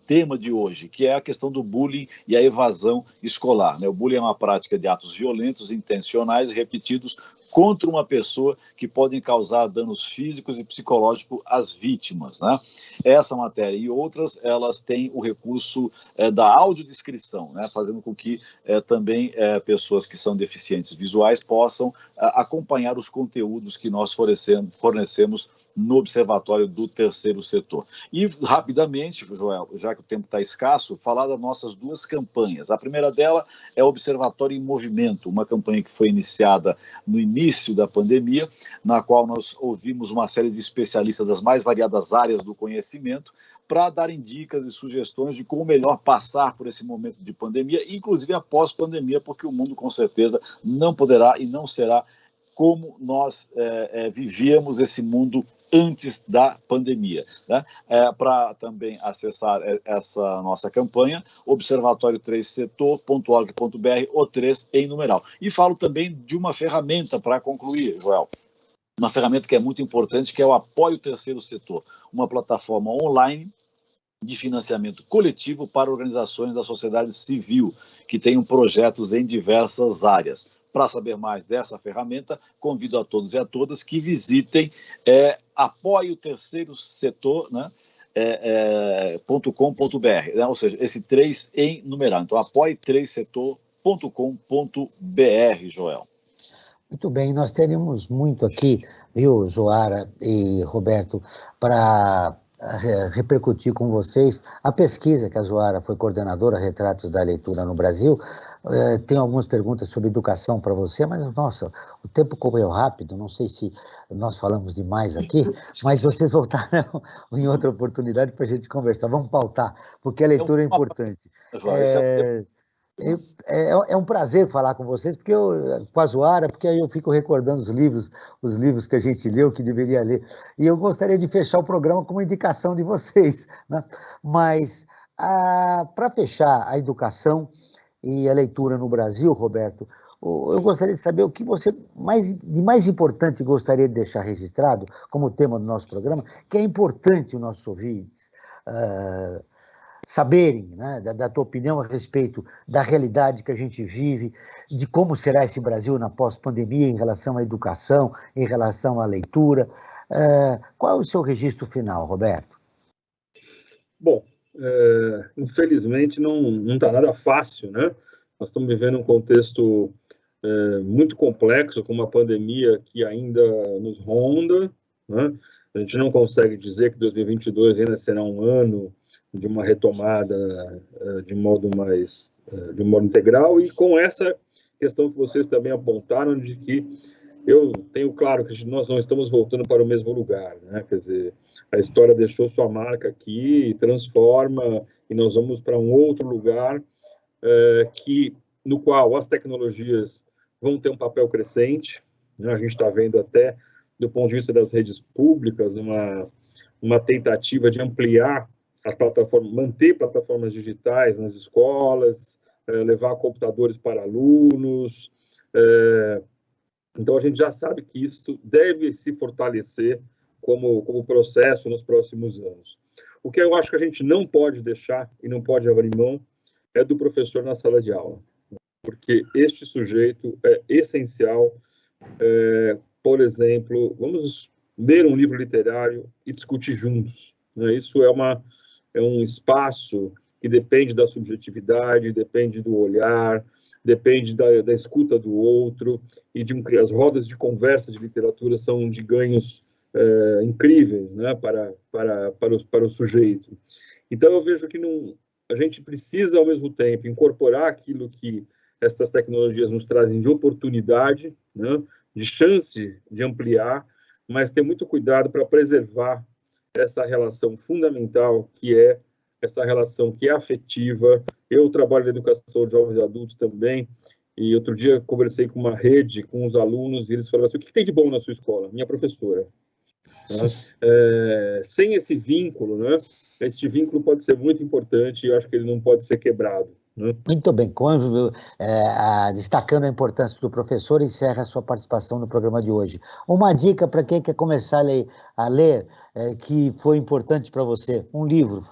tema de hoje, que é a questão do bullying e a evasão escolar, né? O bullying é uma prática de atos violentos, intencionais e repetidos contra uma pessoa que podem causar danos físicos e psicológicos às vítimas, né? Essa matéria e outras, elas têm o recurso da audiodescrição, né? Fazendo com que também pessoas que são deficientes visuais possam acompanhar os conteúdos que nós fornecemos no Observatório do Terceiro Setor. E, rapidamente, Joel, já que o tempo está escasso, falar das nossas duas campanhas. A primeira dela é o Observatório em Movimento, uma campanha que foi iniciada no início da pandemia, na qual nós ouvimos uma série de especialistas das mais variadas áreas do conhecimento para darem dicas e sugestões de como melhor passar por esse momento de pandemia, inclusive após pandemia, porque o mundo, com certeza, não poderá e não será como nós vivíamos esse mundo antes da pandemia. Né? Para também acessar essa nossa campanha, observatório3setor.org.br, o 3 em numeral. E falo também de uma ferramenta para concluir, Joel. Uma ferramenta que é muito importante, que é o Apoio Terceiro Setor, uma plataforma online de financiamento coletivo para organizações da sociedade civil, que tenham projetos em diversas áreas. Para saber mais dessa ferramenta, convido a todos e a todas que visitem Apoio Terceiro Setor, né? .com.br, né? Ou seja, esse 3 em numeral. Então, apoie3setor.com.br, Joel. Muito bem, nós teríamos muito aqui, viu, Zoara e Roberto, para repercutir com vocês a pesquisa que a Zoara foi coordenadora, Retratos da Leitura no Brasil. Tenho algumas perguntas sobre educação para você, mas, nossa, o tempo correu rápido, não sei se nós falamos demais aqui, mas vocês voltarão em outra oportunidade para a gente conversar. Vamos pautar, porque a leitura é importante. É um prazer falar com vocês, porque com a Zoara, porque aí eu fico recordando os livros que a gente leu, que deveria ler, e eu gostaria de fechar o programa com uma indicação de vocês, né? Mas, para fechar a educação e a leitura no Brasil, Roberto, eu gostaria de saber o que você de mais importante gostaria de deixar registrado como tema do nosso programa, que é importante os nossos ouvintes saberem, né, da tua opinião a respeito da realidade que a gente vive, de como será esse Brasil na pós-pandemia em relação à educação, em relação à leitura. Qual é o seu registro final, Roberto? Bom, infelizmente não está nada fácil, né? Nós estamos vivendo um contexto muito complexo, com uma pandemia que ainda nos ronda, né? A gente não consegue dizer que 2022 ainda será um ano de uma retomada de modo integral, e com essa questão que vocês também apontaram, de que eu tenho claro que nós não estamos voltando para o mesmo lugar, né? Quer dizer, a história deixou sua marca aqui, transforma, e nós vamos para um outro lugar no qual as tecnologias vão ter um papel crescente, né? A gente está vendo até, do ponto de vista das redes públicas, uma tentativa de ampliar as plataformas, manter plataformas digitais nas escolas, levar computadores para alunos. Então, a gente já sabe que isso deve se fortalecer como processo nos próximos anos. O que eu acho que a gente não pode deixar e não pode abrir mão é do professor na sala de aula, porque este sujeito é essencial. Por exemplo, vamos ler um livro literário e discutir juntos, né? Isso é um espaço que depende da subjetividade, depende do olhar, depende da escuta do outro, e as rodas de conversa de literatura são de ganhos incríveis, né, para o sujeito. Então, eu vejo que a gente precisa, ao mesmo tempo, incorporar aquilo que essas tecnologias nos trazem de oportunidade, né, de chance de ampliar, mas ter muito cuidado para preservar essa relação fundamental, que é essa relação que é afetiva. Eu trabalho na educação de jovens e adultos também, e outro dia conversei com uma rede, com os alunos, e eles falaram assim: o que tem de bom na sua escola? Minha professora. Sem esse vínculo, né, esse vínculo pode ser muito importante, e eu acho que ele não pode ser quebrado, né? Muito bem, destacando a importância do professor, encerra a sua participação no programa de hoje. Uma dica para quem quer começar a ler que foi importante para você, um livro,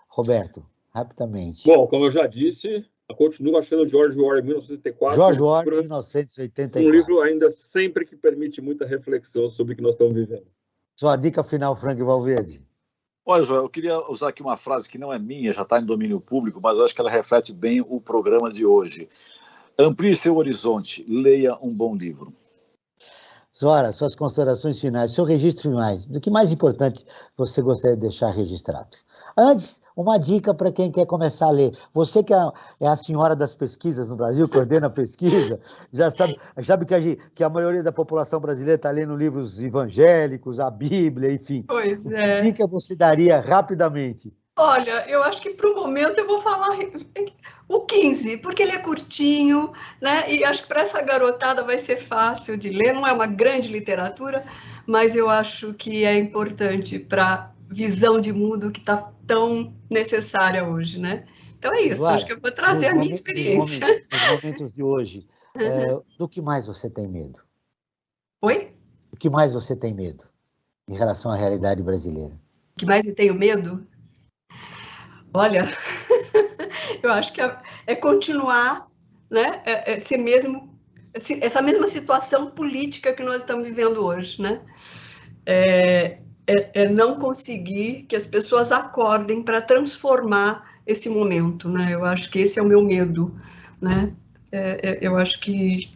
Roberto, rapidamente. Bom, como eu já disse, eu continuo achando George Orwell, 1984. George Orwell, 1984. Um livro ainda sempre que permite muita reflexão sobre o que nós estamos vivendo. Sua dica final, Frank Valverde. Olha, Joel, eu queria usar aqui uma frase que não é minha, já está em domínio público, mas eu acho que ela reflete bem o programa de hoje. Amplie seu horizonte, leia um bom livro. Zoara, suas considerações finais, seu registro final, do que mais importante você gostaria de deixar registrado? Antes, uma dica para quem quer começar a ler. Você que é a senhora das pesquisas no Brasil, coordena a pesquisa, já sabe que a maioria da população brasileira está lendo livros evangélicos, a Bíblia, enfim. Pois é. Que dica você daria rapidamente? Olha, eu acho que para o momento eu vou falar o 15, porque ele é curtinho, né? E acho que para essa garotada vai ser fácil de ler. Não é uma grande literatura, mas eu acho que é importante para visão de mundo que está tão necessária hoje, né? Então é isso, acho que eu vou trazer a minha experiência. Nos momentos de hoje, do que mais você tem medo? Oi? O que mais você tem medo em relação à realidade brasileira? O que mais eu tenho medo? Olha, eu acho que é continuar, né? Essa mesma situação política que nós estamos vivendo hoje, né? Não conseguir que as pessoas acordem para transformar esse momento, né? Eu acho que esse é o meu medo, né? Eu acho que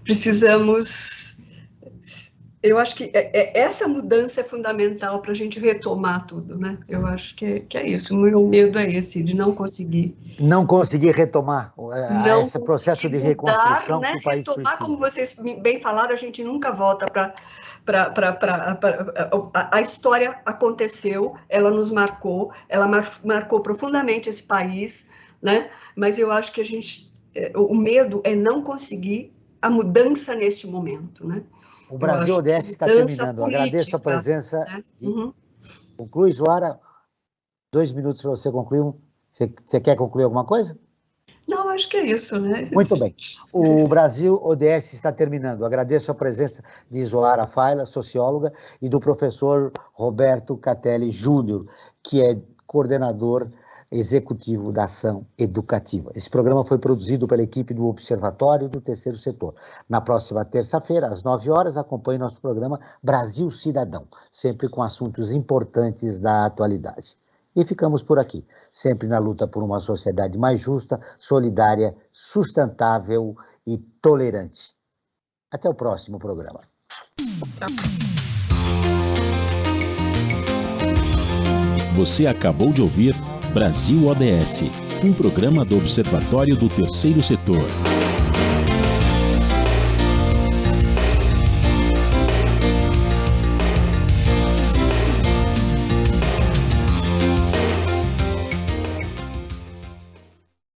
precisamos... Eu acho que essa mudança é fundamental para a gente retomar tudo, né? Eu acho que é isso. O meu medo é esse, de não conseguir... Não conseguir retomar esse processo de reconstrução que o país retomar, precisa. como vocês bem falaram, a gente nunca volta para... A história aconteceu, ela nos marcou, ela marcou profundamente esse país, né? Mas eu acho que o medo é não conseguir a mudança neste momento, né? O Brasil ODS está terminando. Política, agradeço a presença. Né? Conclui, Zoara. 2 minutos para você concluir. Você quer concluir alguma coisa? Não, acho que é isso, né? Muito bem. O Brasil ODS está terminando. Agradeço a presença de Zoara Faila, socióloga, e do professor Roberto Catelli Júnior, que é coordenador executivo da ação educativa. Esse programa foi produzido pela equipe do Observatório do Terceiro Setor. Na próxima terça-feira, às 9 horas, acompanhe nosso programa Brasil Cidadão, sempre com assuntos importantes da atualidade. E ficamos por aqui, sempre na luta por uma sociedade mais justa, solidária, sustentável e tolerante. Até o próximo programa. Você acabou de ouvir Brasil ODS, um programa do Observatório do Terceiro Setor.